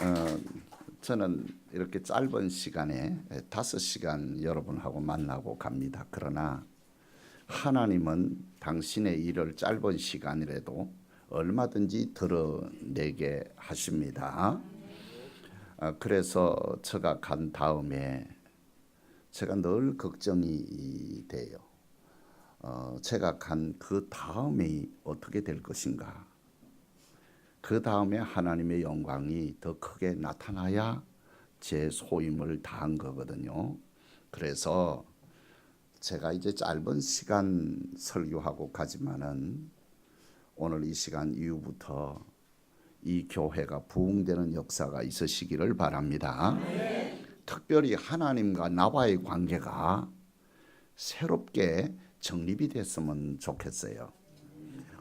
어, 저는 이렇게 짧은 시간에 5시간 여러분하고 만나고 갑니다. 그러나 하나님은 당신의 일을 짧은 시간이라도 얼마든지 드러내게 하십니다. 그래서 제가 간 다음에 제가 늘 걱정이 돼요. 제가 간 그 다음이 어떻게 될 것인가. 그 다음에 하나님의 영광이 더 크게 나타나야 제 소임을 다한 거거든요. 그래서 제가 이제 짧은 시간 설교하고 가지만은 오늘 이 시간 이후부터 이 교회가 부흥되는 역사가 있으시기를 바랍니다. 특별히 하나님과 나와의 관계가 새롭게 정립이 됐으면 좋겠어요.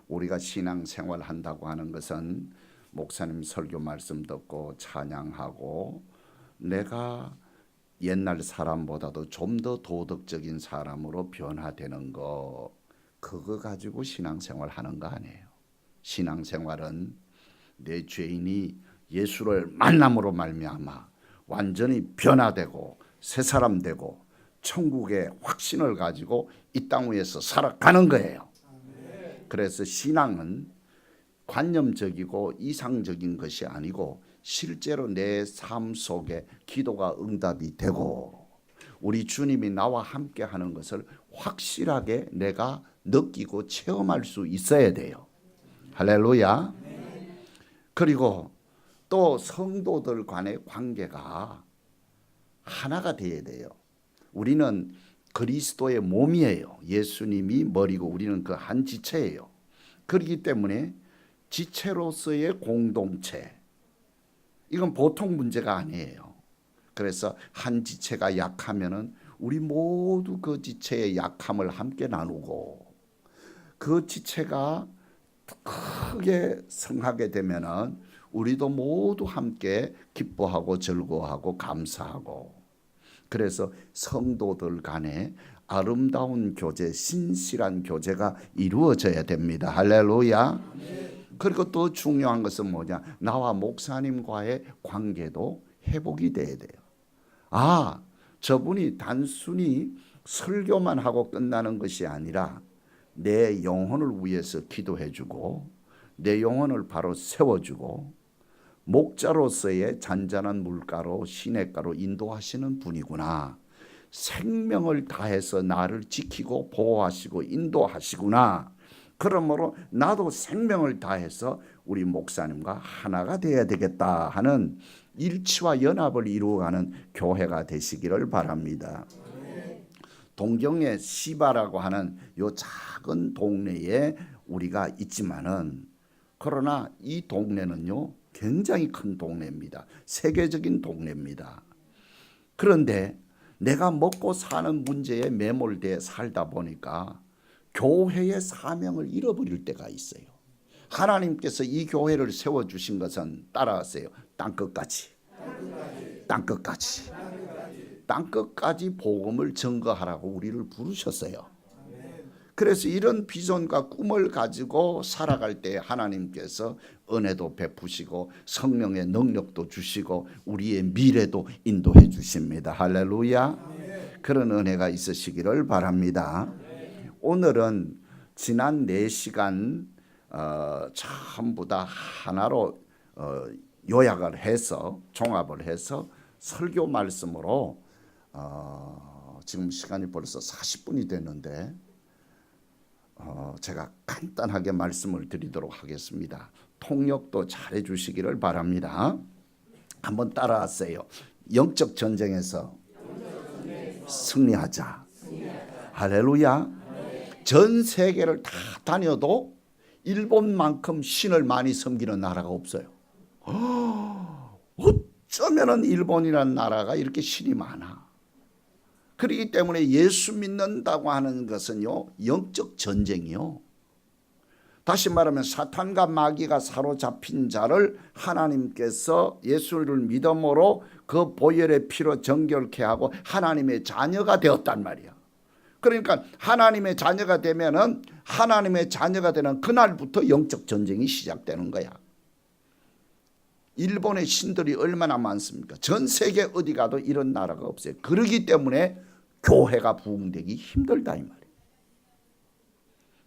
우리가 신앙생활 한다고 하는 것은 목사님 설교 말씀 듣고 찬양하고 내가 옛날 사람보다도 좀 더 도덕적인 사람으로 변화되는 거, 그거 가지고 신앙생활 하는 거 아니에요. 신앙생활은 내 죄인이 예수를 만남으로 말미암아 완전히 변화되고 새 사람 되고 천국의 확신을 가지고 이 땅 위에서 살아가는 거예요. 그래서 신앙은 관념적이고 이상적인 것이 아니고 실제로 내 삶 속에 기도가 응답이 되고 우리 주님이 나와 함께 하는 것을 확실하게 내가 느끼고 체험할 수 있어야 돼요. 할렐루야. 그리고 또 성도들 간의 관계가 하나가 되어야 돼요. 우리는 그리스도의 몸이에요. 예수님이 머리고 우리는 그 한 지체예요. 그렇기 때문에 지체로서의 공동체, 이건 보통 문제가 아니에요. 그래서 한 지체가 약하면은 우리 모두 그 지체의 약함을 함께 나누고 그 지체가 크게 성하게 되면은 우리도 모두 함께 기뻐하고 즐거워하고 감사하고, 그래서 성도들 간에 아름다운 교제, 신실한 교제가 이루어져야 됩니다. 할렐루야. 그리고 또 중요한 것은 뭐냐? 나와 목사님과의 관계도 회복이 돼야 돼요. 저분이 단순히 설교만 하고 끝나는 것이 아니라 내 영혼을 위해서 기도해주고 내 영혼을 바로 세워주고 목자로서의 잔잔한 물가로 시냇가로 인도하시는 분이구나. 생명을 다해서 나를 지키고 보호하시고 인도하시구나. 그러므로 나도 생명을 다해서 우리 목사님과 하나가 되어야 되겠다 하는 일치와 연합을 이루어가는 교회가 되시기를 바랍니다. 동경의 시바라고 하는 요 작은 동네에 우리가 있지만은, 그러나 이 동네는요 굉장히 큰 동네입니다. 세계적인 동네입니다. 그런데 내가 먹고 사는 문제에 매몰돼 살다 보니까 교회의 사명을 잃어버릴 때가 있어요. 하나님께서 이 교회를 세워주신 것은 따라하세요. 땅끝까지. 땅끝까지. 땅끝까지 복음을 증거하라고 우리를 부르셨어요. 그래서 이런 비전과 꿈을 가지고 살아갈 때 하나님께서 은혜도 베푸시고 성령의 능력도 주시고 우리의 미래도 인도해 주십니다. 할렐루야. 그런 은혜가 있으시기를 바랍니다. 오늘은 지난 4시간 전부 다 하나로 요약을 해서 종합을 해서 설교 말씀으로 지금 시간이 벌써 40분이 됐는데 제가 간단하게 말씀을 드리도록 하겠습니다. 통역도 잘해 주시기를 바랍니다. 한번 따라하세요. 영적 전쟁에서 승리하자. 할렐루야. 전 세계를 다 다녀도 일본만큼 신을 많이 섬기는 나라가 없어요. 어쩌면은 일본이라는 나라가 이렇게 신이 많아. 그렇기 때문에 예수 믿는다고 하는 것은요 영적 전쟁이요. 다시 말하면 사탄과 마귀가 사로잡힌 자를 하나님께서 예수를 믿음으로 그 보혈의 피로 정결케 하고 하나님의 자녀가 되었단 말이야. 그러니까 하나님의 자녀가 되면은 하나님의 자녀가 되는 그날부터 영적 전쟁이 시작되는 거야. 일본의 신들이 얼마나 많습니까? 전 세계 어디 가도 이런 나라가 없어요. 그러기 때문에 교회가 부흥되기 힘들다 이 말이에요.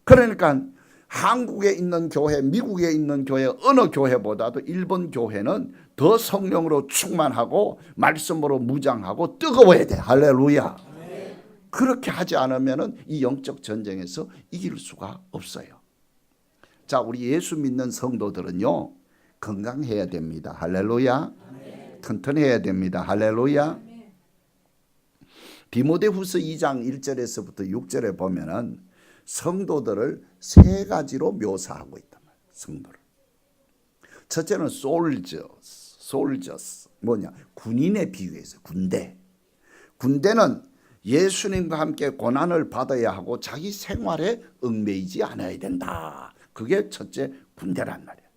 그러니까 한국에 있는 교회, 미국에 있는 교회, 어느 교회보다도 일본 교회는 더 성령으로 충만하고 말씀으로 무장하고 뜨거워야 돼. 할렐루야. 그렇게 하지 않으면 이 영적 전쟁에서 이길 수가 없어요. 자, 우리 예수 믿는 성도들은요, 건강해야 됩니다. 할렐루야. 튼튼해야 됩니다. 할렐루야. 디모데후서 2장 1절에서부터 6절에 보면은 성도들을 세 가지로 묘사하고 있단 말이에요. 성도를. 첫째는 솔저스. 뭐냐? 군인에 비유해서 군대. 군대는 예수님과 함께 고난을 받아야 하고 자기 생활에 얽매이지 않아야 된다. 그게 첫째 군대란 말이에요.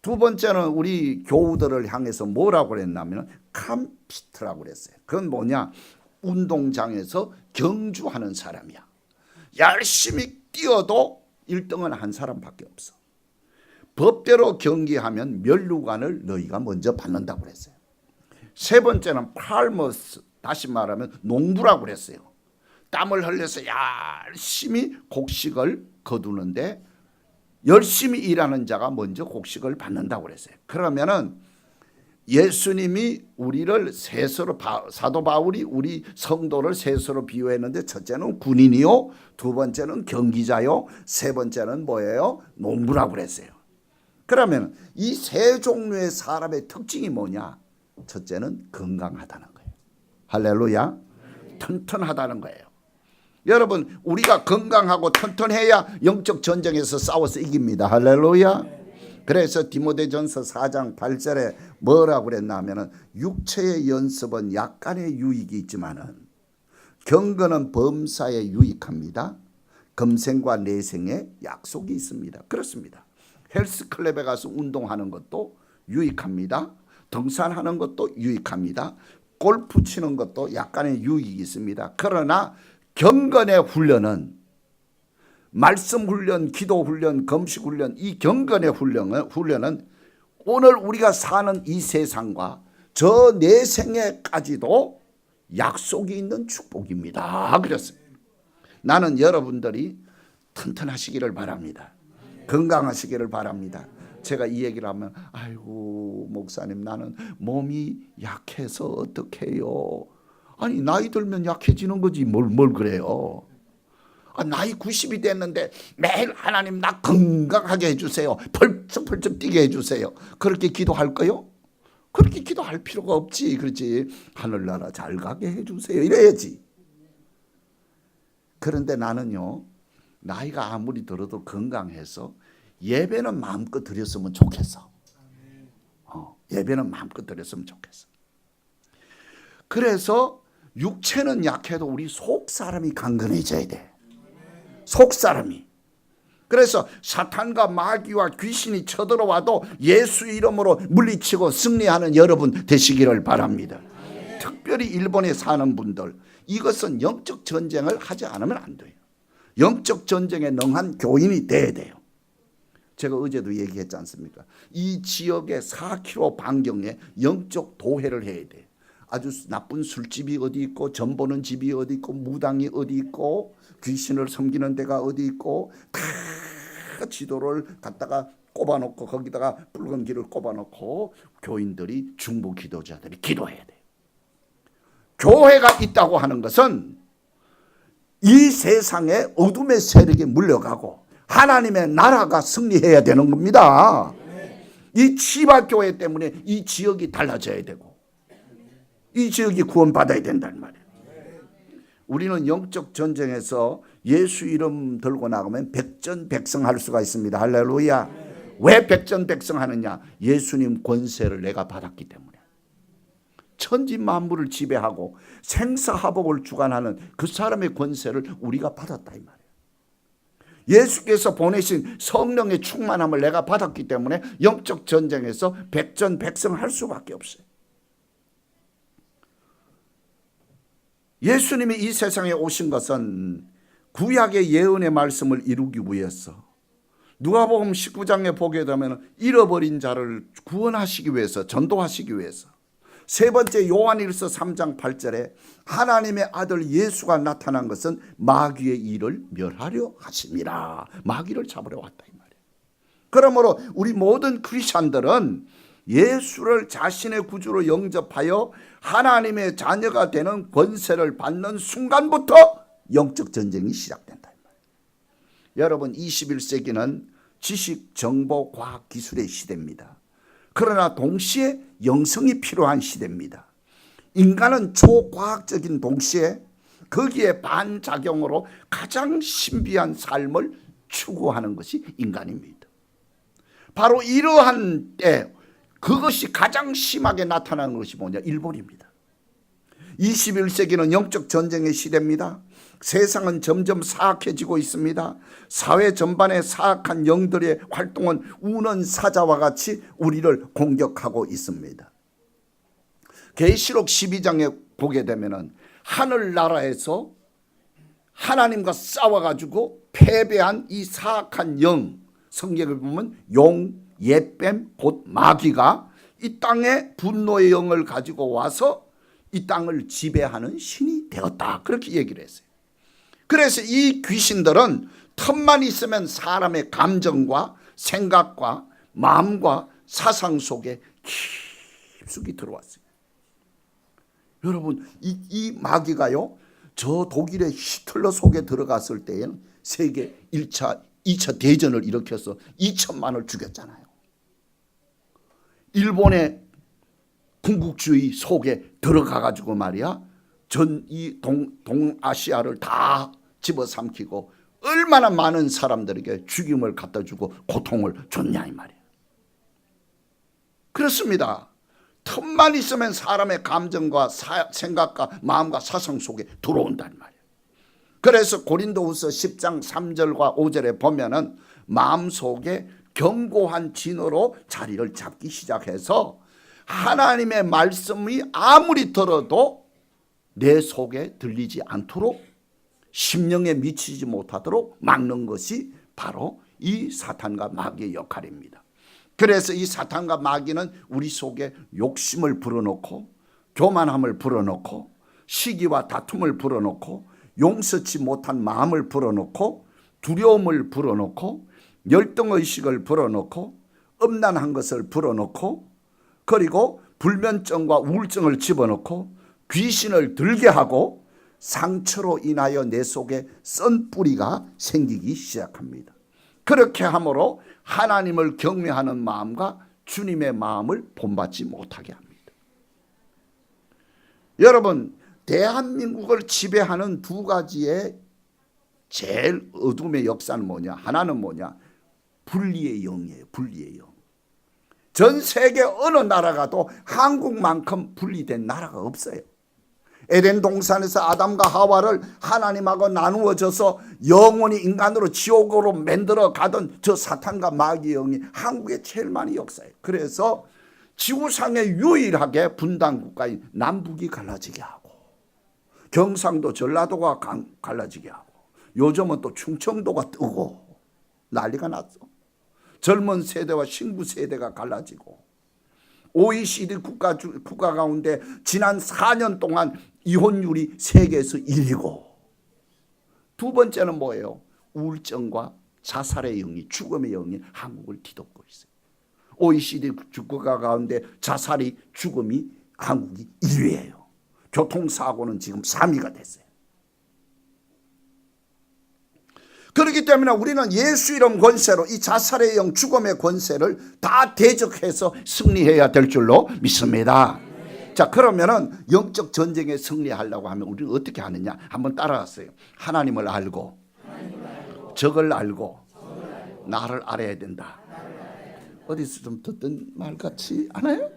두 번째는 우리 교우들을 향해서 뭐라고 그랬냐면 캄피트라고 그랬어요. 그건 뭐냐? 운동장에서 경주하는 사람이야. 열심히 뛰어도 1등은 한 사람밖에 없어. 법대로 경기하면 면류관을 너희가 먼저 받는다고 그랬어요. 세 번째는 팔머스, 다시 말하면 농부라고 그랬어요. 땀을 흘려서 열심히 곡식을 거두는데 열심히 일하는 자가 먼저 곡식을 받는다고 그랬어요. 그러면은 예수님이 우리를 셋으로, 사도 바울이 우리 성도를 셋으로 비유했는데, 첫째는 군인이요, 두 번째는 경기자요, 세 번째는 뭐예요? 농부라고 그랬어요. 그러면 이 세 종류의 사람의 특징이 뭐냐? 첫째는 건강하다는 거예요. 할렐루야. 튼튼하다는 거예요. 여러분, 우리가 건강하고 튼튼해야 영적 전쟁에서 싸워서 이깁니다. 할렐루야. 그래서 디모데전서 4장 8절에 뭐라고 그랬냐면은 육체의 연습은 약간의 유익이 있지만은 경건은 범사에 유익합니다. 금생과 내생에 약속이 있습니다. 그렇습니다. 헬스클럽에 가서 운동하는 것도 유익합니다. 등산하는 것도 유익합니다. 골프 치는 것도 약간의 유익이 있습니다. 그러나 경건의 훈련은 말씀 훈련, 기도 훈련, 금식 훈련, 이 경건의 훈련은 오늘 우리가 사는 이 세상과 저 내생에까지도 약속이 있는 축복입니다. 그랬어요. 나는 여러분들이 튼튼하시기를 바랍니다. 건강하시기를 바랍니다. 제가 이 얘기를 하면 아이고 목사님 나는 몸이 약해서 어떡해요. 아니 나이 들면 약해지는 거지 뭘 그래요. 나이 90이 됐는데 매일 하나님 나 건강하게 해주세요. 펄쩍펄쩍 뛰게 해주세요. 그렇게 기도할 거요? 그렇게 기도할 필요가 없지. 그렇지. 하늘나라 잘 가게 해주세요. 이래야지. 그런데 나는요. 나이가 아무리 들어도 건강해서 예배는 마음껏 드렸으면 좋겠어. 예배는 마음껏 드렸으면 좋겠어. 그래서 육체는 약해도 우리 속 사람이 강건해져야 돼. 속 사람이. 그래서 사탄과 마귀와 귀신이 쳐들어와도 예수 이름으로 물리치고 승리하는 여러분 되시기를 바랍니다. 특별히 일본에 사는 분들, 이것은 영적 전쟁을 하지 않으면 안 돼요. 영적 전쟁에 능한 교인이 돼야 돼요. 제가 어제도 얘기했지 않습니까? 이 지역의 4km 반경에 영적 도회를 해야 돼요. 아주 나쁜 술집이 어디 있고 전 보는 집이 어디 있고 무당이 어디 있고 귀신을 섬기는 데가 어디 있고 다 지도를 갖다가 꼽아놓고 거기다가 붉은 길을 꼽아놓고 교인들이 중보 기도자들이 기도해야 돼요. 교회가 있다고 하는 것은 이 세상에 어둠의 세력이 물려가고 하나님의 나라가 승리해야 되는 겁니다. 이 치바교회 때문에 이 지역이 달라져야 되고 이 지역이 구원받아야 된다는 말이에요. 우리는 영적 전쟁에서 예수 이름 들고 나가면 백전백승할 수가 있습니다. 할렐루야. 왜 백전백승하느냐? 예수님 권세를 내가 받았기 때문에. 천지 만물을 지배하고 생사화복을 주관하는 그 사람의 권세를 우리가 받았다 이 말이에요. 예수께서 보내신 성령의 충만함을 내가 받았기 때문에 영적 전쟁에서 백전백승할 수밖에 없어요. 예수님이 이 세상에 오신 것은 구약의 예언의 말씀을 이루기 위해서 누가복음 19장에 보게 되면 잃어버린 자를 구원하시기 위해서, 전도하시기 위해서. 세 번째 요한일서 3장 8절에 하나님의 아들 예수가 나타난 것은 마귀의 일을 멸하려 하심이라. 마귀를 잡으러 왔다 이 말이에요. 그러므로 우리 모든 크리스천들은 예수를 자신의 구주로 영접하여 하나님의 자녀가 되는 권세를 받는 순간부터 영적 전쟁이 시작된다 이 말이에요. 여러분, 21세기는 지식, 정보, 과학, 기술의 시대입니다. 그러나 동시에 영성이 필요한 시대입니다. 인간은 초과학적인 동시에 거기에 반작용으로 가장 신비한 삶을 추구하는 것이 인간입니다. 바로 이러한 때 그것이 가장 심하게 나타나는 것이 뭐냐? 일본입니다. 21세기는 영적 전쟁의 시대입니다. 세상은 점점 사악해지고 있습니다. 사회 전반의 사악한 영들의 활동은 우는 사자와 같이 우리를 공격하고 있습니다. 계시록 12장에 보게 되면은 하늘나라에서 하나님과 싸워가지고 패배한 이 사악한 영, 성경을 보면 용, 옛뱀, 곧 마귀가 이 땅에 분노의 영을 가지고 와서 이 땅을 지배하는 신이 되었다. 그렇게 얘기를 했어요. 그래서 이 귀신들은 틈만 있으면 사람의 감정과 생각과 마음과 사상 속에 깊숙이 들어왔어요. 여러분, 이 마귀가요, 저 독일의 히틀러 속에 들어갔을 때에는 세계 2차 대전을 일으켜서 2천만을 죽였잖아요. 일본의 군국주의 속에 들어가가지고 말이야, 이 동아시아를 다 집어삼키고 얼마나 많은 사람들에게 죽임을 갖다 주고 고통을 줬냐 이 말이에요. 그렇습니다. 틈만 있으면 사람의 감정과 생각과 마음과 사상 속에 들어온단 말이에요. 그래서 고린도후서 10장 3절과 5절에 보면은 마음속에 견고한 진으로 자리를 잡기 시작해서 하나님의 말씀이 아무리 들어도 내 속에 들리지 않도록, 심령에 미치지 못하도록 막는 것이 바로 이 사탄과 마귀의 역할입니다. 그래서 이 사탄과 마귀는 우리 속에 욕심을 불어넣고, 교만함을 불어넣고, 시기와 다툼을 불어넣고, 용서치 못한 마음을 불어넣고, 두려움을 불어넣고, 열등의식을 불어넣고, 음란한 것을 불어넣고, 그리고 불면증과 우울증을 집어넣고 귀신을 들게 하고 상처로 인하여 내 속에 썬 뿌리가 생기기 시작합니다. 그렇게 함으로 하나님을 경외하는 마음과 주님의 마음을 본받지 못하게 합니다. 여러분, 대한민국을 지배하는 두 가지의 제일 어둠의 역사는 뭐냐? 하나는 뭐냐? 분리의 영이에요. 분리의 영. 전 세계 어느 나라가도 한국만큼 분리된 나라가 없어요. 에덴 동산에서 아담과 하와를 하나님하고 나누어져서 영원히 인간으로 지옥으로 만들어 가던 저 사탄과 마귀의 영이 한국에 제일 많이 역사해요. 그래서 지구상에 유일하게 분단 국가인 남북이 갈라지게 하고, 경상도 전라도가 갈라지게 하고, 요즘은 또 충청도가 뜨고 난리가 났어. 젊은 세대와 신구 세대가 갈라지고, OECD 국가 가운데 지난 4년 동안 이혼율이 세계에서 1위고, 두 번째는 뭐예요? 우울증과 자살의 영이, 죽음의 영이 한국을 뒤덮고 있어요. OECD 국가 가운데 자살이, 죽음이 한국이 1위예요. 교통사고는 지금 3위가 됐어요. 그렇기 때문에 우리는 예수 이름 권세로 이 자살의 영, 죽음의 권세를 다 대적해서 승리해야 될 줄로 믿습니다. 자, 그러면은 영적 전쟁에 승리하려고 하면 우리는 어떻게 하느냐? 한번 따라하세요. 하나님을 알고, 적을 알고, 나를 알아야 된다. 어디서 좀 듣던 말 같지 않아요?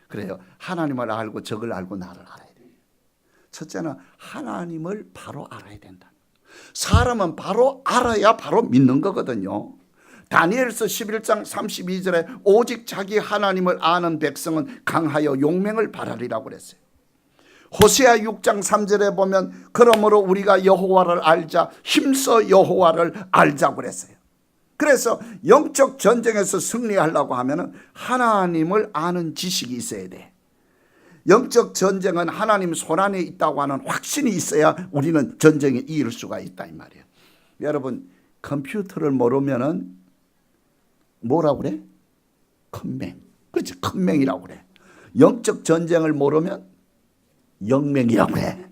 그래요. 하나님을 알고, 적을 알고, 나를 알아야 돼요. 첫째는 하나님을 바로 알아야 된다. 사람은 바로 알아야 바로 믿는 거거든요. 다니엘서 11장 32절에 오직 자기 하나님을 아는 백성은 강하여 용맹을 발하리라고 그랬어요. 호세아 6장 3절에 보면 그러므로 우리가 여호와를 알자, 힘써 여호와를 알자고 그랬어요. 그래서 영적 전쟁에서 승리하려고 하면 하나님을 아는 지식이 있어야 돼. 영적 전쟁은 하나님 손안에 있다고 하는 확신이 있어야 우리는 전쟁에 이길 수가 있다 이 말이에요. 여러분, 컴퓨터를 모르면은 뭐라고 그래? 컴맹. 그렇지, 컴맹이라고 그래. 영적 전쟁을 모르면 영맹이라고 해.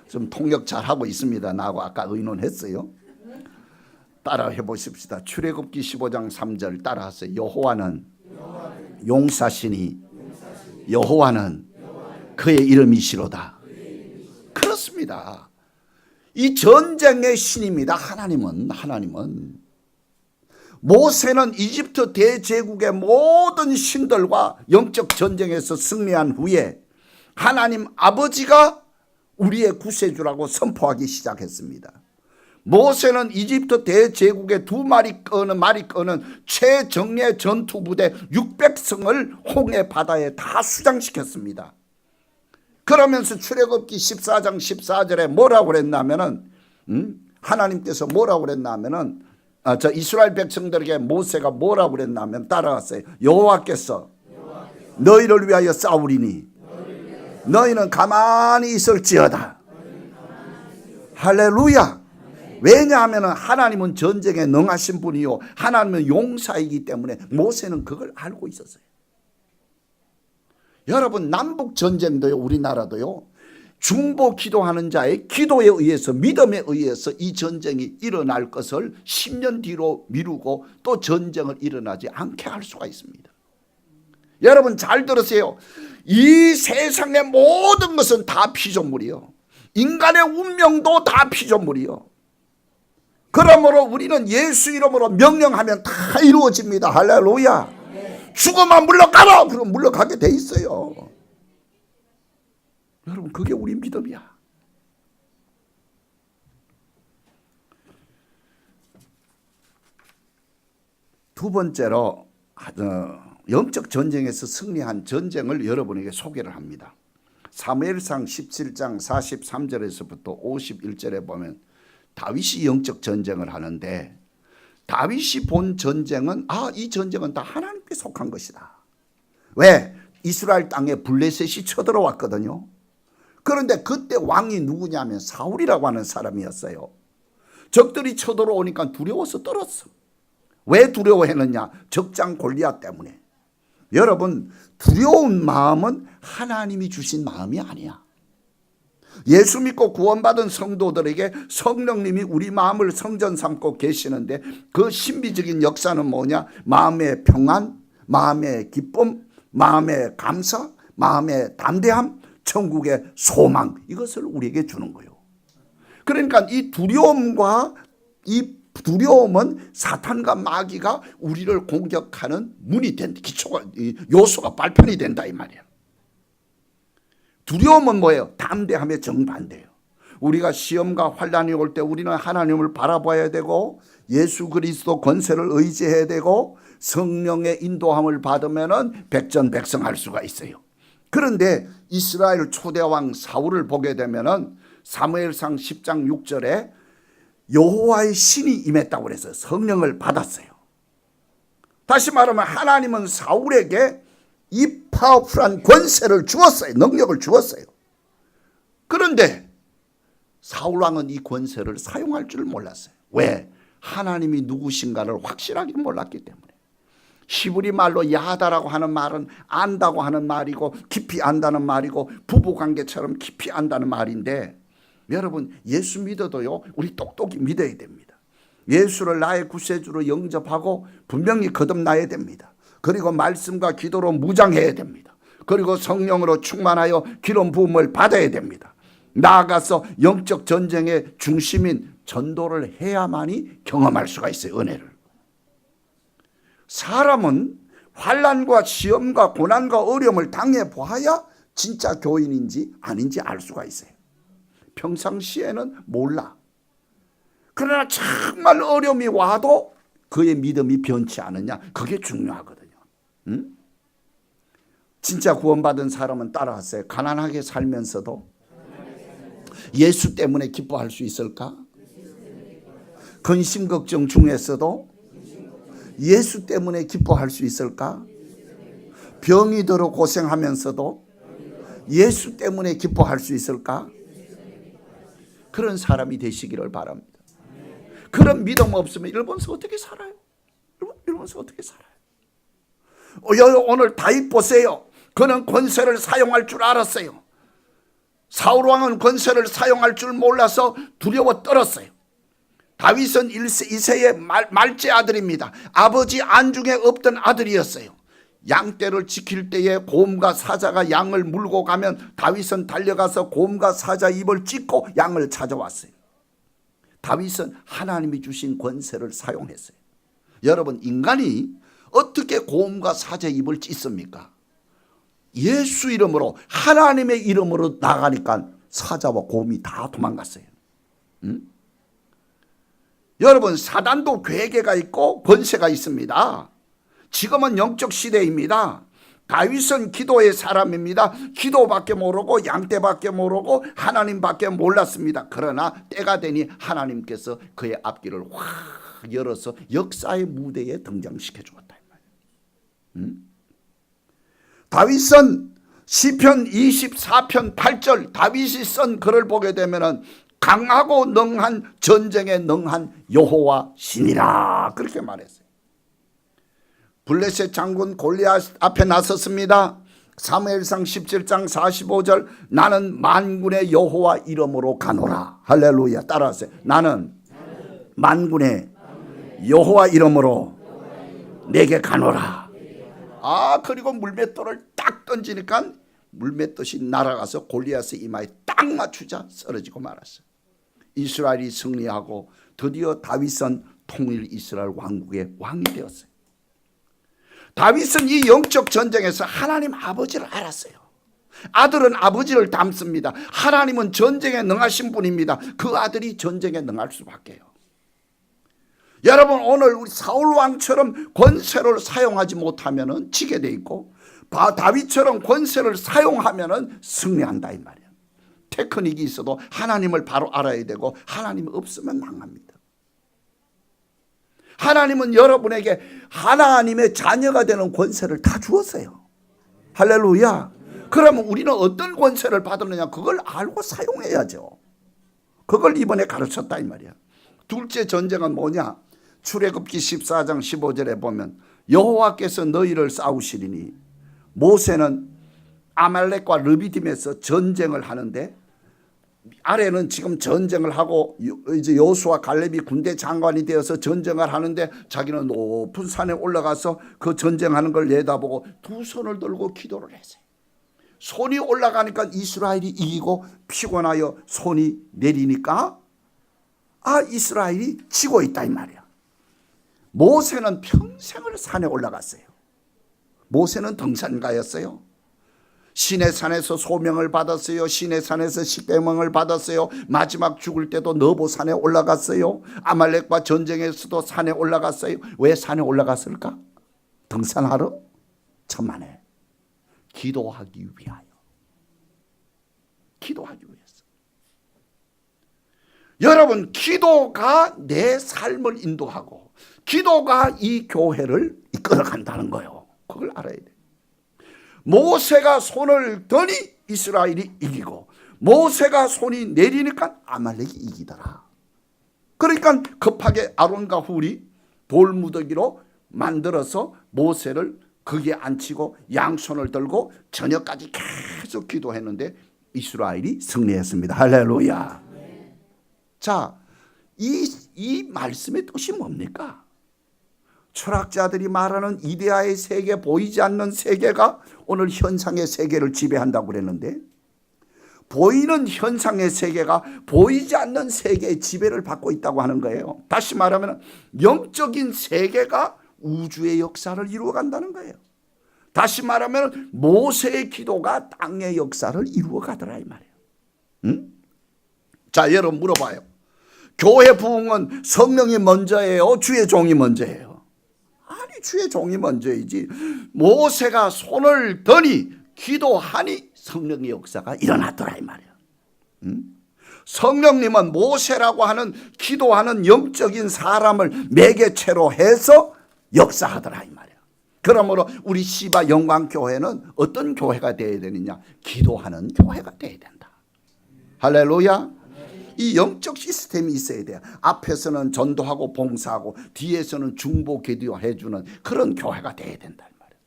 좀 통역 잘하고 있습니다. 나하고 아까 의논했어요. 따라 해보십시다. 출애굽기 15장 3절 따라하세요. 여호와는 용사시니 여호와는 그의 이름이시로다. 그렇습니다. 이 전쟁의 신입니다. 하나님은 모세는 이집트 대제국의 모든 신들과 영적 전쟁에서 승리한 후에 하나님 아버지가 우리의 구세주라고 선포하기 시작했습니다. 모세는 이집트 대제국의 말이 끄는 최정예 전투부대 600성을 홍해 바다에 다 수장시켰습니다. 그러면서 출애굽기 14장 14절에 뭐라고 그랬냐면은 하나님께서 뭐라고 그랬냐면은 저 이스라엘 백성들에게 모세가 뭐라고 그랬냐면 따라갔어요. 여호와께서 너희를 위하여 싸우리니 너희는 가만히 있을지어다. 할렐루야. 왜냐하면 하나님은 전쟁에 능하신 분이요 하나님은 용사이기 때문에 모세는 그걸 알고 있었어요. 여러분, 남북 전쟁도요, 우리나라도요, 중보 기도하는 자의 기도에 의해서, 믿음에 의해서 이 전쟁이 일어날 것을 10년 뒤로 미루고 또 전쟁을 일어나지 않게 할 수가 있습니다. 여러분 잘 들으세요. 이 세상의 모든 것은 다 피조물이요, 인간의 운명도 다 피조물이요. 그러므로 우리는 예수 이름으로 명령하면 다 이루어집니다. 할렐루야. 죽으면 물러가라! 그럼 물러가게 돼 있어요. 여러분, 그게 우리 믿음이야. 두 번째로 영적 전쟁에서 승리한 전쟁을 여러분에게 소개를 합니다. 사무엘상 17장 43절에서부터 51절에 보면 다윗이 영적 전쟁을 하는데, 다윗이 본 전쟁은 이 전쟁은 다 하나님께 속한 것이다. 왜? 이스라엘 땅에 블레셋이 쳐들어왔거든요. 그런데 그때 왕이 누구냐면 사울이라고 하는 사람이었어요. 적들이 쳐들어오니까 두려워서 떨었어. 왜 두려워했느냐? 적장 골리앗 때문에. 여러분, 두려운 마음은 하나님이 주신 마음이 아니야. 예수 믿고 구원받은 성도들에게 성령님이 우리 마음을 성전 삼고 계시는데 그 신비적인 역사는 뭐냐? 마음의 평안, 마음의 기쁨, 마음의 감사, 마음의 담대함, 천국의 소망, 이것을 우리에게 주는 거예요. 그러니까 이 두려움은 사탄과 마귀가 우리를 공격하는 문이 된다. 요소가 발판이 된다 이 말이야. 두려움은 뭐예요? 담대함의 정반대예요. 우리가 시험과 환난이 올 때 우리는 하나님을 바라봐야 되고 예수 그리스도 권세를 의지해야 되고 성령의 인도함을 받으면 백전백승할 수가 있어요. 그런데 이스라엘 초대왕 사울을 보게 되면은 사무엘상 10장 6절에 여호와의 신이 임했다고 그래서 성령을 받았어요. 다시 말하면 하나님은 사울에게 이 파워풀한 권세를 주었어요. 능력을 주었어요. 그런데 사울왕은 이 권세를 사용할 줄 몰랐어요. 왜? 하나님이 누구신가를 확실하게 몰랐기 때문에. 히브리 말로 야하다라고 하는 말은 안다고 하는 말이고 깊이 안다는 말이고 부부관계처럼 깊이 안다는 말인데, 여러분 예수 믿어도요 우리 똑똑히 믿어야 됩니다. 예수를 나의 구세주로 영접하고 분명히 거듭나야 됩니다. 그리고 말씀과 기도로 무장해야 됩니다. 그리고 성령으로 충만하여 기름 부음을 받아야 됩니다. 나아가서 영적 전쟁의 중심인 전도를 해야만이 경험할 수가 있어요. 은혜를. 사람은 환난과 시험과 고난과 어려움을 당해봐야 진짜 교인인지 아닌지 알 수가 있어요. 평상시에는 몰라. 그러나 정말 어려움이 와도 그의 믿음이 변치 않느냐, 그게 중요하거든요. 응? 진짜 구원받은 사람은 따라하세요. 가난하게 살면서도 예수 때문에 기뻐할 수 있을까? 근심 걱정 중에서도 예수 때문에 기뻐할 수 있을까? 병이 들어 고생하면서도 예수 때문에 기뻐할 수 있을까? 그런 사람이 되시기를 바랍니다. 그런 믿음 없으면 일본서 어떻게 살아요? 일본서 어떻게 살아요? 오늘 다윗 보세요. 그는 권세를 사용할 줄 알았어요. 사울 왕은 권세를 사용할 줄 몰라서 두려워 떨었어요. 다윗은 2세의 말째 아들입니다. 아버지 안중에 없던 아들이었어요. 양떼를 지킬 때에 곰과 사자가 양을 물고 가면 다윗은 달려가서 곰과 사자 입을 찢고 양을 찾아왔어요. 다윗은 하나님이 주신 권세를 사용했어요. 여러분, 인간이 어떻게 곰과 사자 입을 찢습니까? 예수 이름으로, 하나님의 이름으로 나가니까 사자와 곰이 다 도망갔어요. 여러분, 사단도 괴계가 있고 권세가 있습니다. 지금은 영적 시대입니다. 다윗은 기도의 사람입니다. 기도밖에 모르고 양떼밖에 모르고 하나님밖에 몰랐습니다. 그러나 때가 되니 하나님께서 그의 앞길을 확 열어서 역사의 무대에 등장시켜 주었다. 다윗은 시편 24편 8절 다윗이 쓴 글을 보게 되면은 강하고 능한 전쟁에 능한 여호와 신이라 그렇게 말했어요. 블레셋 장군 골리앗 앞에 나섰습니다. 사무엘상 17장 45절 나는 만군의 여호와 이름으로 가노라. 할렐루야. 따라하세요. 나는 만군의 여호와 이름으로 내게 가노라. 그리고 물맷돌을 딱 던지니까 물맷돌이 날아가서 골리앗의 이마에 딱 맞추자 쓰러지고 말았어요. 이스라엘이 승리하고 드디어 다윗은 통일 이스라엘 왕국의 왕이 되었어요. 다윗은 이 영적 전쟁에서 하나님 아버지를 알았어요. 아들은 아버지를 닮습니다. 하나님은 전쟁에 능하신 분입니다. 그 아들이 전쟁에 능할 수밖에요. 여러분, 오늘 우리 사울 왕처럼 권세를 사용하지 못하면 지게 돼 있고 다윗처럼 권세를 사용하면 승리한다 이 말이에요. 테크닉이 있어도 하나님을 바로 알아야 되고 하나님이 없으면 망합니다. 하나님은 여러분에게 하나님의 자녀가 되는 권세를 다 주었어요. 할렐루야. 그러면 우리는 어떤 권세를 받았느냐 그걸 알고 사용해야죠. 그걸 이번에 가르쳤다 이 말이야. 둘째 전쟁은 뭐냐? 출애굽기 14장 15절에 보면 여호와께서 너희를 싸우시리니 모세는 아말렉과 르비딤에서 전쟁을 하는데 아래는 지금 전쟁을 하고 이제 여호수아 갈렙이 군대 장관이 되어서 전쟁을 하는데 자기는 높은 산에 올라가서 그 전쟁하는 걸 내다보고 두 손을 들고 기도를 했어요. 손이 올라가니까 이스라엘이 이기고 피곤하여 손이 내리니까 이스라엘이 지고 있다 이 말이야. 모세는 평생을 산에 올라갔어요. 모세는 등산가였어요. 시내산에서 소명을 받았어요. 시내산에서 십계명을 받았어요. 마지막 죽을 때도 너보산에 올라갔어요. 아말렉과 전쟁에서도 산에 올라갔어요. 왜 산에 올라갔을까? 등산하러? 천만에 기도하기 위하여. 기도하기 위해서. 여러분, 기도가 내 삶을 인도하고 기도가 이 교회를 이끌어간다는 거예요. 그걸 알아야 돼. 모세가 손을 드니 이스라엘이 이기고 모세가 손이 내리니까 아말렉이 이기더라. 그러니까 급하게 아론과 훌이 돌무더기로 만들어서 모세를 거기에 앉히고 양손을 들고 저녁까지 계속 기도했는데 이스라엘이 승리했습니다. 할렐루야. 자, 이 말씀의 뜻이 뭡니까? 철학자들이 말하는 이데아의 세계, 보이지 않는 세계가 오늘 현상의 세계를 지배한다고 그랬는데 보이는 현상의 세계가 보이지 않는 세계의 지배를 받고 있다고 하는 거예요. 다시 말하면 영적인 세계가 우주의 역사를 이루어간다는 거예요. 다시 말하면 모세의 기도가 땅의 역사를 이루어가더라 이 말이에요. 자, 여러분 물어봐요. 교회 부흥은 성령이 먼저예요? 주의 종이 먼저예요? 아니, 주의 종이 먼저이지. 모세가 손을 드니 기도하니 성령의 역사가 일어났더라 이 말이야. 성령님은 모세라고 하는 기도하는 영적인 사람을 매개체로 해서 역사하더라 이 말이야. 그러므로 우리 시바 영광교회는 어떤 교회가 되어야 되느냐? 기도하는 교회가 되어야 된다. 할렐루야. 이 영적 시스템이 있어야 돼요. 앞에서는 전도하고 봉사하고 뒤에서는 중보 기도해 주는 그런 교회가 되어야 된다 이 말이야.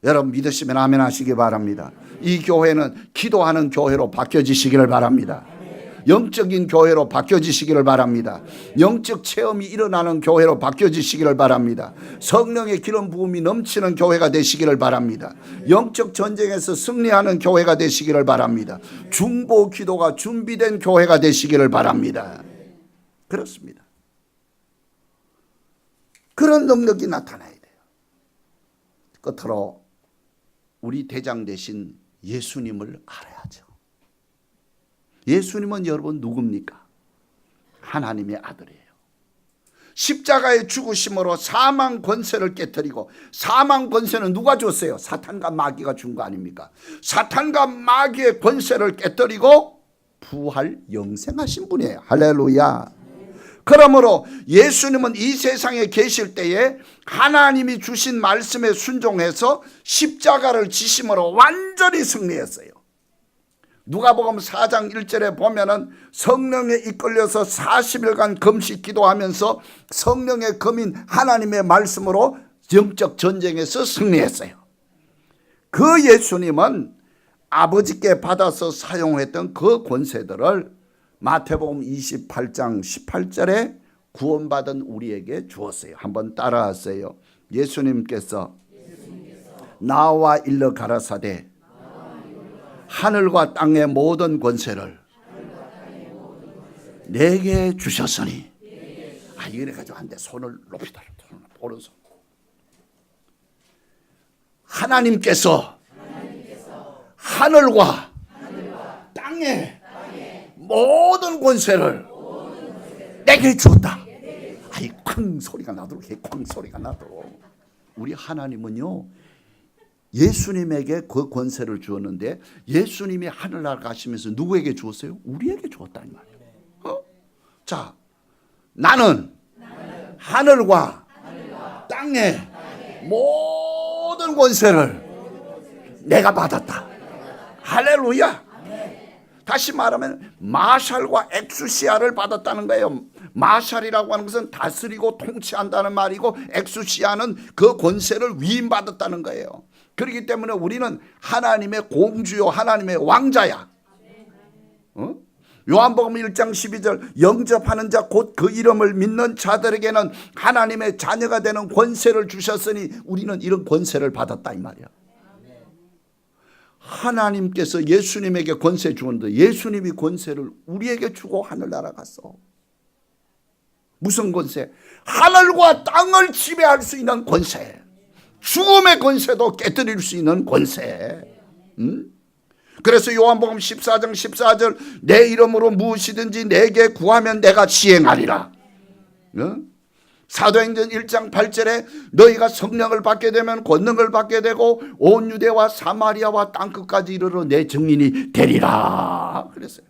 여러분 믿으시면 아멘 하시기 바랍니다. 이 교회는 기도하는 교회로 바뀌어지시기를 바랍니다. 영적인 교회로 바뀌어지시기를 바랍니다. 영적 체험이 일어나는 교회로 바뀌어지시기를 바랍니다. 성령의 기름 부음이 넘치는 교회가 되시기를 바랍니다. 영적 전쟁에서 승리하는 교회가 되시기를 바랍니다. 중보 기도가 준비된 교회가 되시기를 바랍니다. 그렇습니다. 그런 능력이 나타나야 돼요. 끝으로 우리 대장 되신 예수님을 알아야죠. 예수님은 여러분 누굽니까? 하나님의 아들이에요. 십자가의 죽으심으로 사망 권세를 깨뜨리고, 사망 권세는 누가 줬어요? 사탄과 마귀가 준 거 아닙니까? 사탄과 마귀의 권세를 깨뜨리고 부활 영생하신 분이에요. 할렐루야. 그러므로 예수님은 이 세상에 계실 때에 하나님이 주신 말씀에 순종해서 십자가를 지심으로 완전히 승리했어요. 누가복음 4장 1절에 보면은 성령에 이끌려서 40일간 금식 기도하면서 성령의 검인 하나님의 말씀으로 영적 전쟁에서 승리했어요. 그 예수님은 아버지께 받아서 사용했던 그 권세들을 마태복음 28장 18절에 구원받은 우리에게 주었어요. 한번 따라하세요. 예수님께서 나와 일러 가라사대 하늘과 땅의 모든 권세를 내게 주셨으니. 이래가지고 한데 손을 높이 들어, 오른손. 하나님께서 하늘과 땅의 모든 권세를 내게 주었다. 쾅 소리가 나도록 해. 쾅 소리가 나도록. 우리 하나님은요, 예수님에게 그 권세를 주었는데 예수님이 하늘나라 가시면서 누구에게 주었어요? 우리에게 주었다 이 말이에요. 자, 나는 하늘과 땅의 모든 권세를 내가 받았다. 할렐루야. 다시 말하면 마샬과 엑수시아를 받았다는 거예요. 마샬이라고 하는 것은 다스리고 통치한다는 말이고, 엑수시아는 그 권세를 위임받았다는 거예요. 그렇기 때문에 우리는 하나님의 공주요 하나님의 왕자야. 요한복음 1장 12절 영접하는 자 곧 그 이름을 믿는 자들에게는 하나님의 자녀가 되는 권세를 주셨으니 우리는 이런 권세를 받았다 이 말이야. 하나님께서 예수님에게 권세 주었는데 예수님이 권세를 우리에게 주고 하늘나라 갔어. 무슨 권세? 하늘과 땅을 지배할 수 있는 권세. 죽음의 권세도 깨뜨릴 수 있는 권세. 그래서 요한복음 14장 14절 내 이름으로 무엇이든지 내게 구하면 내가 시행하리라. 사도행전 1장 8절에 너희가 성령을 받게 되면 권능을 받게 되고 온 유대와 사마리아와 땅끝까지 이르러 내 증인이 되리라 그랬어요.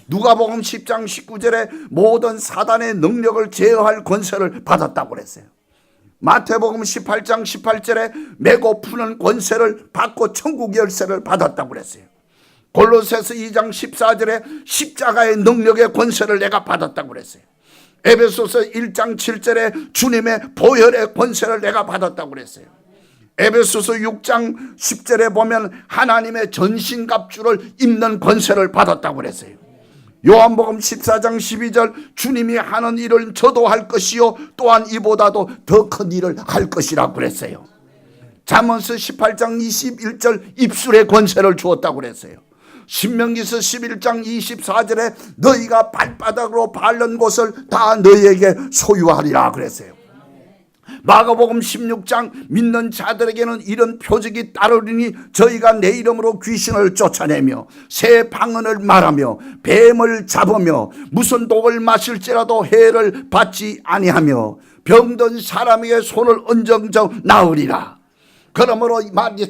누가복음 10장 19절에 모든 사단의 능력을 제어할 권세를 받았다고 그랬어요. 마태복음 18장 18절에 메고 푸는 권세를 받고 천국 열쇠를 받았다고 그랬어요. 골로새서 2장 14절에 십자가의 능력의 권세를 내가 받았다고 그랬어요. 에베소서 1장 7절에 주님의 보혈의 권세를 내가 받았다고 그랬어요. 에베소서 6장 10절에 보면 하나님의 전신갑주를 입는 권세를 받았다고 그랬어요. 요한복음 14장 12절 주님이 하는 일을 저도 할 것이요 또한 이보다도 더 큰 일을 할 것이라고 그랬어요. 잠언서 18장 21절 입술의 권세를 주었다고 그랬어요. 신명기서 11장 24절에 너희가 발바닥으로 밟는 곳을 다 너희에게 소유하리라 그랬어요. 마가복음 16장 믿는 자들에게는 이런 표적이 따르리니 저희가 내 이름으로 귀신을 쫓아내며 새 방언을 말하며 뱀을 잡으며 무슨 독을 마실지라도 해를 받지 아니하며 병든 사람에게 손을 얹어 나으리라. 그러므로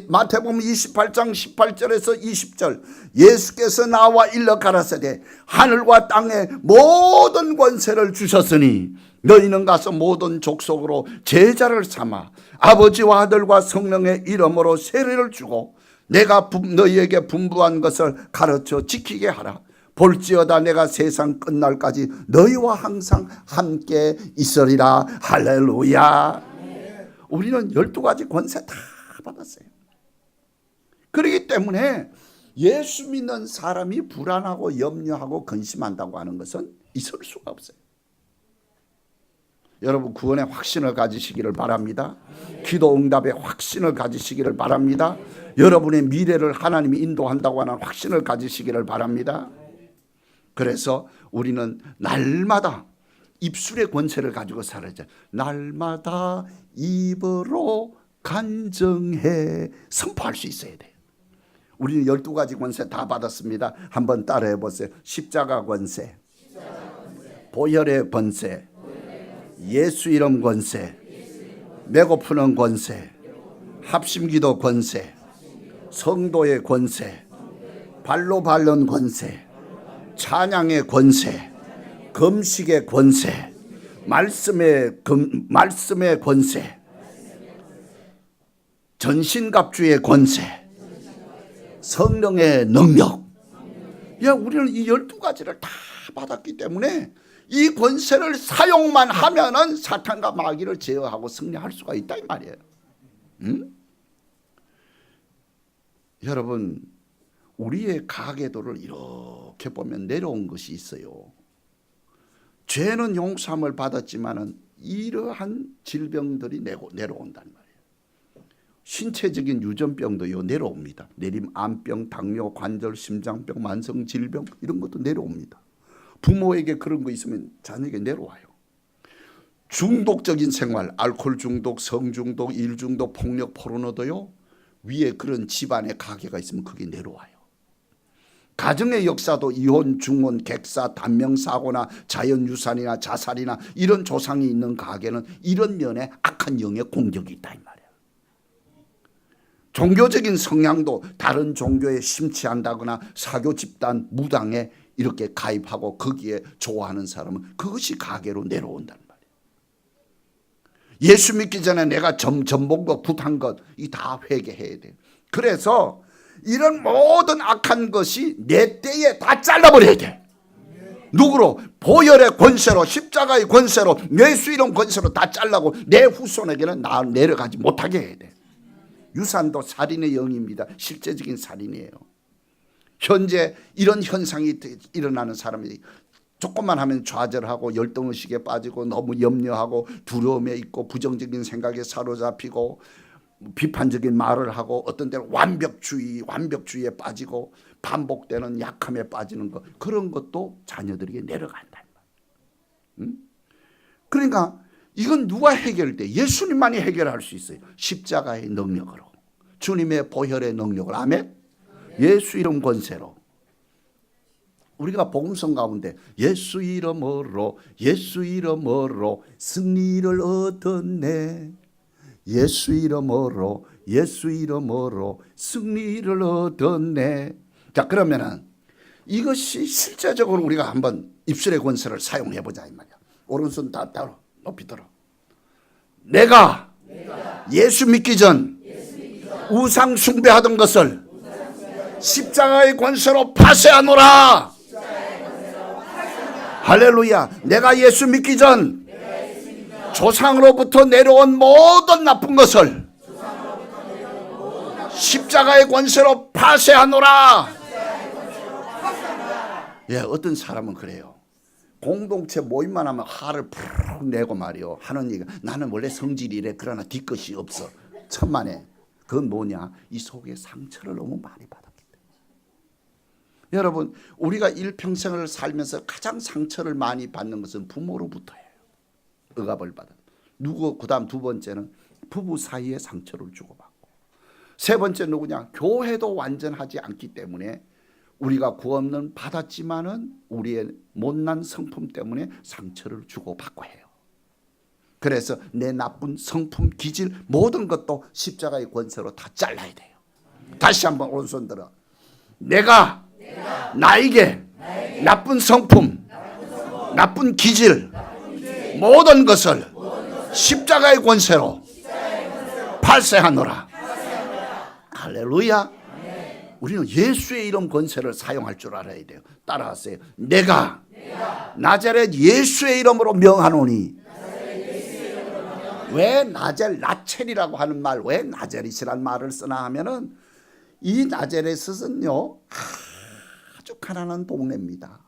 마태복음 28장 18절에서 20절 예수께서 나와 일러 가라사대 하늘과 땅의 모든 권세를 주셨으니 너희는 가서 모든 족속으로 제자를 삼아 아버지와 아들과 성령의 이름으로 세례를 주고 내가 너희에게 분부한 것을 가르쳐 지키게 하라. 볼지어다 내가 세상 끝날까지 너희와 항상 함께 있으리라. 할렐루야. 우리는 12가지 권세 다 받았어요. 그렇기 때문에 예수 믿는 사람이 불안하고 염려하고 근심한다고 하는 것은 있을 수가 없어요. 여러분 구원의 확신을 가지시기를 바랍니다. 기도 응답의 확신을 가지시기를 바랍니다. 여러분의 미래를 하나님이 인도한다고 하는 확신을 가지시기를 바랍니다. 그래서 우리는 날마다 입술의 권세를 가지고 살아야죠. 날마다 입으로 간증해 선포할 수 있어야 돼요. 우리는 12가지 권세 다 받았습니다. 한번 따라해 보세요. 십자가 권세, 보혈의 권세, 예수 이름 권세, 배고프는 권세, 합심기도 권세, 성도의 권세, 발로 밟는 권세, 찬양의 권세, 금식의 권세, 말씀의 권세, 전신갑주의 권세, 성령의 능력. 우리는 이 12가지를 다 받았기 때문에 이 권세를 사용만 하면은 사탄과 마귀를 제어하고 승리할 수가 있다 이 말이에요. 여러분 우리의 가계도를 이렇게 보면 내려온 것이 있어요. 죄는 용서함을 받았지만은 이러한 질병들이 내려온다는 말이에요. 신체적인 유전병도요 내려옵니다. 내림, 암병, 당뇨, 관절, 심장병, 만성 질병 이런 것도 내려옵니다. 부모에게 그런 거 있으면 자녀에게 내려와요. 중독적인 생활, 알코올 중독, 성 중독, 일 중독, 폭력, 포르노도요 위에 그런 집안의 가계가 있으면 그게 내려와요. 가정의 역사도 이혼, 중혼, 객사, 단명사고나 자연유산이나 자살이나 이런 조상이 있는 가게는 이런 면에 악한 영의 공격이 있다 이 말이에요. 종교적인 성향도 다른 종교에 심취한다거나 사교 집단 무당에 이렇게 가입하고 거기에 좋아하는 사람은 그것이 가게로 내려온다는 말이에요. 예수 믿기 전에 내가 전본 것, 굿한 것 이 다 회개해야 돼요. 그래서 이런 모든 악한 것이 내 때에 다 잘라버려야 돼. 누구로? 보혈의 권세로, 십자가의 권세로, 예수 이름 권세로 다 잘라고 내 후손에게는 내려가지 못하게 해야 돼. 유산도 살인의 영입니다. 실제적인 살인이에요. 현재 이런 현상이 일어나는 사람이 조금만 하면 좌절하고 열등의식에 빠지고 너무 염려하고 두려움에 있고 부정적인 생각에 사로잡히고 비판적인 말을 하고 어떤 때는 완벽주의에 빠지고 반복되는 약함에 빠지는 것, 그런 것도 자녀들에게 내려간다. 그러니까 이건 누가 해결돼? 예수님만이 해결할 수 있어요. 십자가의 능력으로, 주님의 보혈의 능력을. 아멘. 예수 이름 권세로. 우리가 복음성 가운데 예수 이름으로 승리를 얻었네, 예수 이름으로 승리를 얻었네. 자, 그러면은 이것이 실제적으로 우리가 한번 입술의 권세를 사용해 보자 이 말이야. 오른손 다 높이 들어. 내가 예수 믿기 전 우상 숭배하던 것을 십자가의 권세로 파쇄하노라. 할렐루야. 내가 예수 믿기 전 조상으로부터 내려온 모든 나쁜 것을 십자가의 권세로 파쇄하노라. 어떤 사람은 그래요. 공동체 모임만 하면 화를 푹 내고 말이요 하는 얘기가, 나는 원래 성질이 이래 그러나 뒤끝이 없어. 천만에. 그건 뭐냐? 이 속에 상처를 너무 많이 받았기 때문에. 여러분, 우리가 일평생을 살면서 가장 상처를 많이 받는 것은 부모로부터예요. 억압을 받은. 그다음 두 번째는 부부 사이에 상처를 주고받고, 세 번째 누구냐? 교회도 완전하지 않기 때문에 우리가 구원은 받았지만은 우리의 못난 성품 때문에 상처를 주고받고 해요. 그래서 내 나쁜 성품, 기질 모든 것도 십자가의 권세로 다 잘라야 돼요. 다시 한번 오른손 들어. 내가 나에게 나쁜 성품, 나쁜 기질 모든 것을 십자가의 권세로 발세하노라. 할렐루야. 우리는 예수의 이름 권세를 사용할 줄 알아야 돼요. 따라하세요. 내가 나자렛 예수의 이름으로 명하노니. 왜 나첼이라고 하는 말, 왜 나자렛이라는 말을 쓰나 하면은 이 나자렛은요 아주 가난한 동네입니다.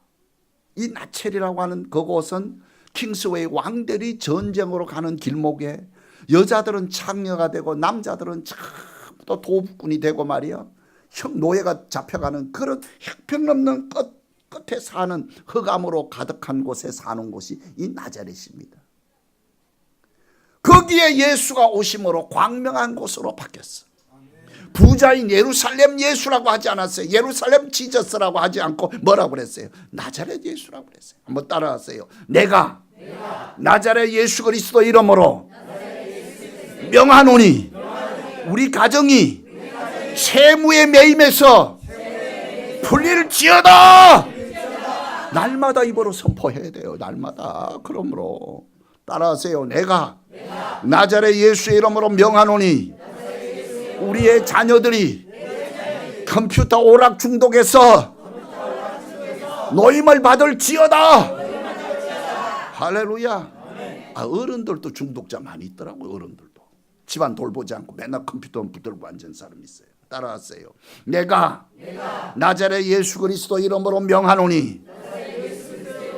이 나첼이라고 하는 그곳은 킹스웨이 왕들이 전쟁으로 가는 길목에 여자들은 창녀가 되고 남자들은 또 도둑꾼이 되고 말이야. 노예가 잡혀가는 그런 형편없는 끝에 사는 흑암으로 가득한 곳에 사는 곳이 이 나자렛입니다. 거기에 예수가 오심으로 광명한 곳으로 바뀌었어. 부자인 예루살렘 예수라고 하지 않았어요. 예루살렘 지저스라고 하지 않고 뭐라고 그랬어요? 나자렛 예수라고 그랬어요. 한번 따라하세요. 내가 나자렛 예수 그리스도 이름으로 명하노니 우리 가정이 채무의 매임에서 풀릴지어다. 날마다 입으로 선포해야 돼요. 날마다. 그러므로 따라하세요. 내가 나자렛 예수의 이름으로 명하노니 우리의 자녀들이 컴퓨터 오락 중독에서 노임을 받을지어다. 할렐루야. 어른들도 중독자 많이 있더라고요. 어른들도 집안 돌보지 않고 맨날 컴퓨터만 붙들고 앉은 사람이 있어요. 따라하세요. 내가 나자렛 예수 그리스도 이름으로 명하노니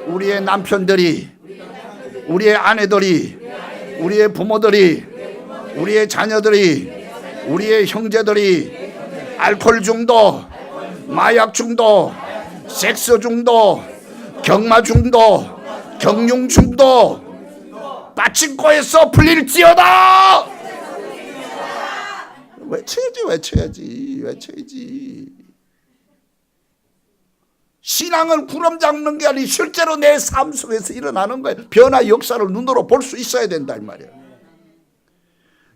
우리의 남편들이, 우리의 아내들이, 우리의 부모들이, 우리의 자녀들이, 우리의 형제들이 알코올 중독, 마약 중독, 섹스 중독, 경마 중독, 경륜 중독, 빠친코에서 풀릴지어다. 외쳐야지. 신앙은 구름 잡는 게 아니라 실제로 내 삶 속에서 일어나는 거예요. 변화 역사를 눈으로 볼 수 있어야 된다 이 말이에요.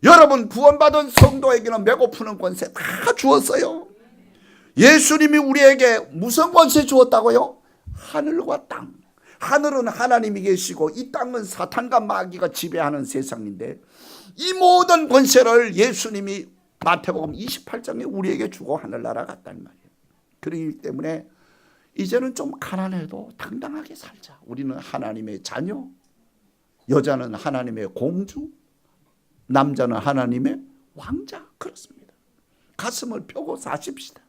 여러분 구원받은 성도에게는 배고프는 권세 다 주었어요. 예수님이 우리에게 무슨 권세 주었다고요? 하늘과 땅. 하늘은 하나님이 계시고 이 땅은 사탄과 마귀가 지배하는 세상인데 이 모든 권세를 예수님이 마태복음 28장에 우리에게 주고 하늘나라 갔단 말이에요. 그렇기 때문에 이제는 좀 가난해도 당당하게 살자. 우리는 하나님의 자녀, 여자는 하나님의 공주, 남자는 하나님의 왕자. 그렇습니다. 가슴을 펴고 사십시다.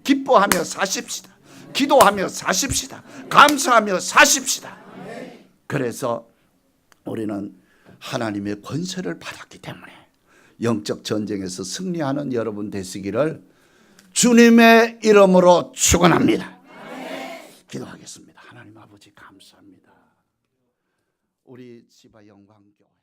기뻐하며 사십시다. 기도하며 사십시다. 감사하며 사십시다. 그래서 우리는 하나님의 권세를 받았기 때문에 영적 전쟁에서 승리하는 여러분 되시기를 주님의 이름으로 축원합니다. 기도하겠습니다. 하나님 아버지 감사합니다. 우리 지바 영광교회